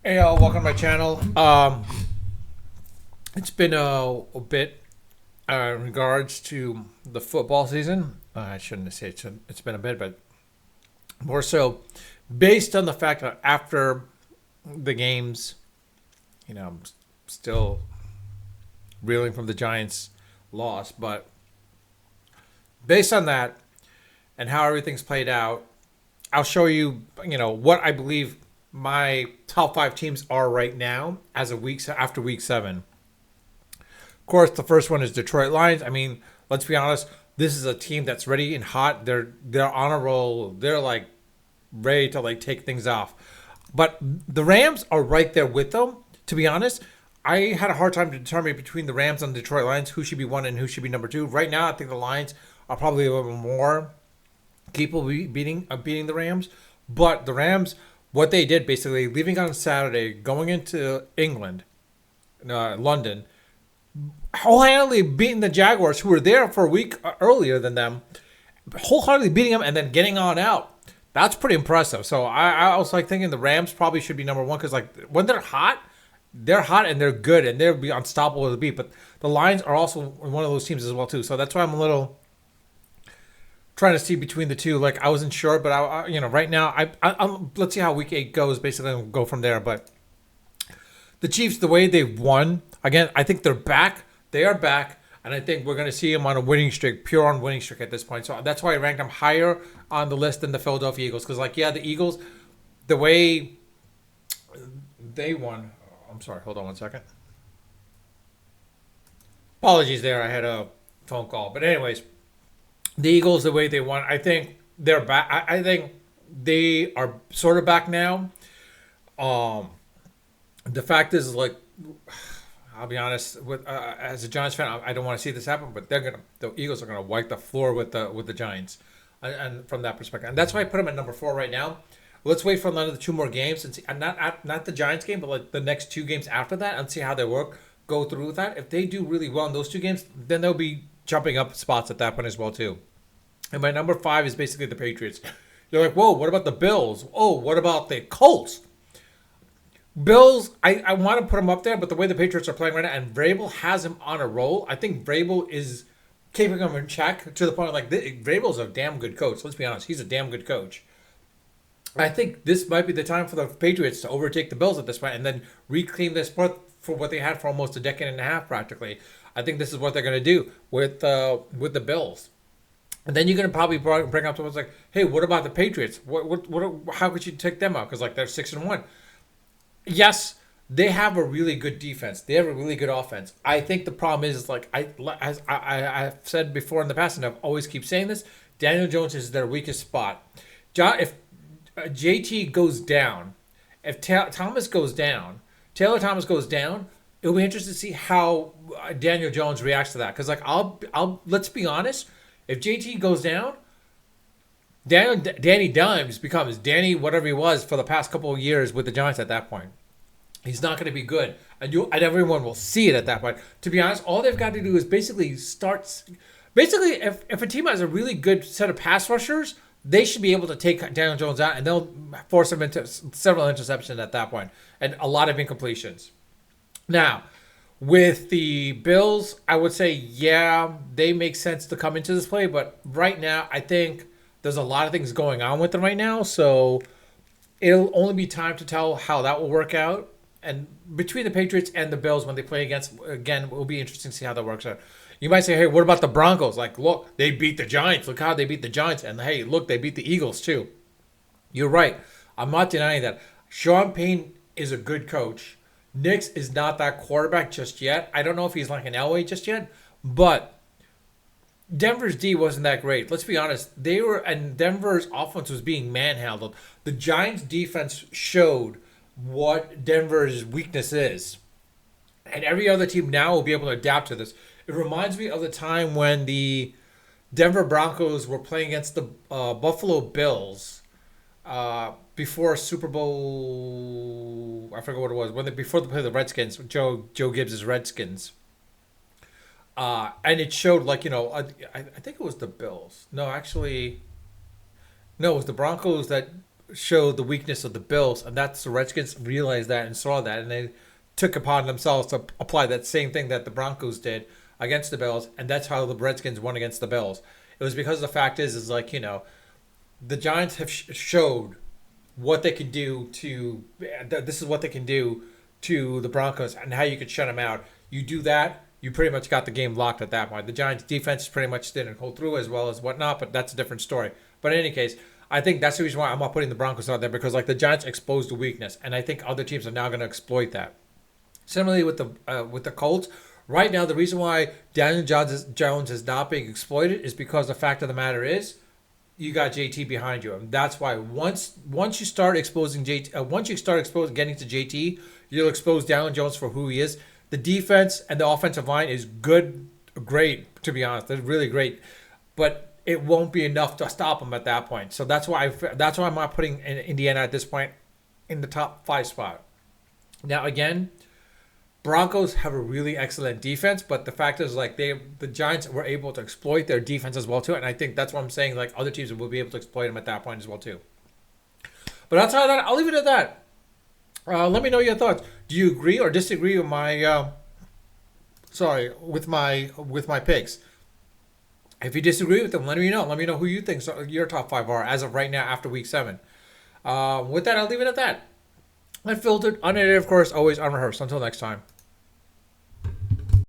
Hey, welcome to my channel. It's been a bit in regards to the football season. I shouldn't say it's been a bit, but more so based on the fact that after the games, I'm still reeling from the Giants' loss. But based on that and how everything's played out, I'll show you, what I believe my top five teams are right now as of after week 7. Of course, the first one is Detroit Lions. I mean, let's be honest. This is a team that's ready and hot. They're on a roll. They're like ready to like take things off. But the Rams are right there with them. To be honest, I had a hard time to determine between the Rams and the Detroit Lions who should be one and who should be number two. Right now, I think the Lions are probably a little more capable of beating the Rams. But the Rams, what they did basically, leaving on Saturday, going into England, London, wholeheartedly beating the Jaguars, who were there for a week earlier than them, wholeheartedly beating them and then getting on out. That's pretty impressive. So I was like thinking the Rams probably should be number one because like when they're hot and they're good and they'll be unstoppable to beat. But the Lions are also one of those teams as well too. So that's why I'm a little trying to see between the two. Like I wasn't sure, but right now I'm let's see how week 8 goes. Basically, we'll go from there. But the Chiefs, the way they've won, again, I think they're back. They are back. And I think we're going to see them on a winning streak, pure on winning streak at this point. So that's why I ranked them higher on the list than the Philadelphia Eagles. Because, like, yeah, the Eagles, the way they won. I'm sorry, hold on one second. Apologies there. I had a phone call. But, anyways, the Eagles, the way they won, I think they're back. I think they are sort of back now. Um, the fact is, like, I'll be honest with as a Giants fan, I don't want to see this happen, but the Eagles are gonna wipe the floor with the Giants, and from that perspective, and that's why I put them at number 4 right now. Let's wait for another 2 more games and see, and not the Giants game, but like the next 2 games after that, and see how they work. Go through with that. If they do really well in those 2 games, then they'll be jumping up spots at that point as well too. And my number 5 is basically the Patriots. You're like, whoa, what about the Bills? Oh, what about the Colts? Bills, I want to put him up there, but the way the Patriots are playing right now, and Vrabel has him on a roll, I think Vrabel is keeping him in check to the point like Vrabel's a damn good coach. Let's be honest, he's a damn good coach. I think this might be the time for the Patriots to overtake the Bills at this point and then reclaim this spot for what they had for almost a decade and a half, practically. I think this is what they're going to do with the Bills. And then you're going to probably bring up someone's like, hey, what about the Patriots? How could you take them out? Because like they're 6-1. Yes, they have a really good defense. They have a really good offense. I think the problem is like I've said before in the past, and I've always keep saying this. Daniel Jones is their weakest spot. If JT goes down, if Thomas goes down, Taylor Thomas goes down, it'll be interesting to see how Daniel Jones reacts to that. Because like I'll let's be honest, if JT goes down, Danny Dimes becomes Danny whatever he was for the past couple of years with the Giants at that point. He's not going to be good, and everyone will see it at that point. To be honest, all they've got to do is basically start. Basically, if a team has a really good set of pass rushers, they should be able to take Daniel Jones out, and they'll force him into several interceptions at that point, and a lot of incompletions. Now, with the Bills, I would say, yeah, they make sense to come into this play, but right now, I think there's a lot of things going on with them right now, so it'll only be time to tell how that will work out. And between the Patriots and the Bills, when they play against, again, it will be interesting to see how that works out. You might say, hey, what about the Broncos? Like, look, they beat the Giants. Look how they beat the Giants. And hey, look, they beat the Eagles too. You're right. I'm not denying that. Sean Payne is a good coach. Nix is not that quarterback just yet. I don't know if he's like an Elway just yet, but Denver's D wasn't that great. Let's be honest. And Denver's offense was being manhandled. The Giants' defense showed what Denver's weakness is. And every other team now will be able to adapt to this. It reminds me of the time when the Denver Broncos were playing against the Buffalo Bills before Super Bowl. I forget what it was. Before they played the Redskins, Joe Gibbs' Redskins. And it showed like I think it was the Bills. No, actually, no, it was the Broncos that show the weakness of the Bills, and that's the Redskins realized that and saw that, and they took upon themselves to apply that same thing that the Broncos did against the Bills, and that's how the Redskins won against the Bills. It was because the fact is like, the Giants have showed what they can do to. This is what they can do to the Broncos and how you could shut them out. You do that, you pretty much got the game locked at that point. The Giants' defense pretty much didn't hold through as well as whatnot, but that's a different story. But in any case, I think that's the reason why I'm not putting the Broncos out there, because like the Giants exposed the weakness, and I think other teams are now going to exploit that. Similarly with the Colts, right now the reason why Daniel Jones is not being exploited is because the fact of the matter is you got JT behind you, and that's why once you start exposing JT, once you start getting to JT, you'll expose Daniel Jones for who he is. The defense and the offensive line is great to be honest. They're really great, but it won't be enough to stop him at that point. So that's why I'm not putting Indiana at this point in the top 5 spot. Now again, Broncos have a really excellent defense, but the fact is like the Giants were able to exploit their defense as well too, and I think that's what I'm saying. Like other teams will be able to exploit them at that point as well too. But outside of that, I'll leave it at that. Let me know your thoughts. Do you agree or disagree with my with my picks? If you disagree with them, let me know. Let me know who you think your top 5 are as of right now after week 7. With that, I'll leave it at that. Unfiltered, unedited, of course, always unrehearsed. Until next time.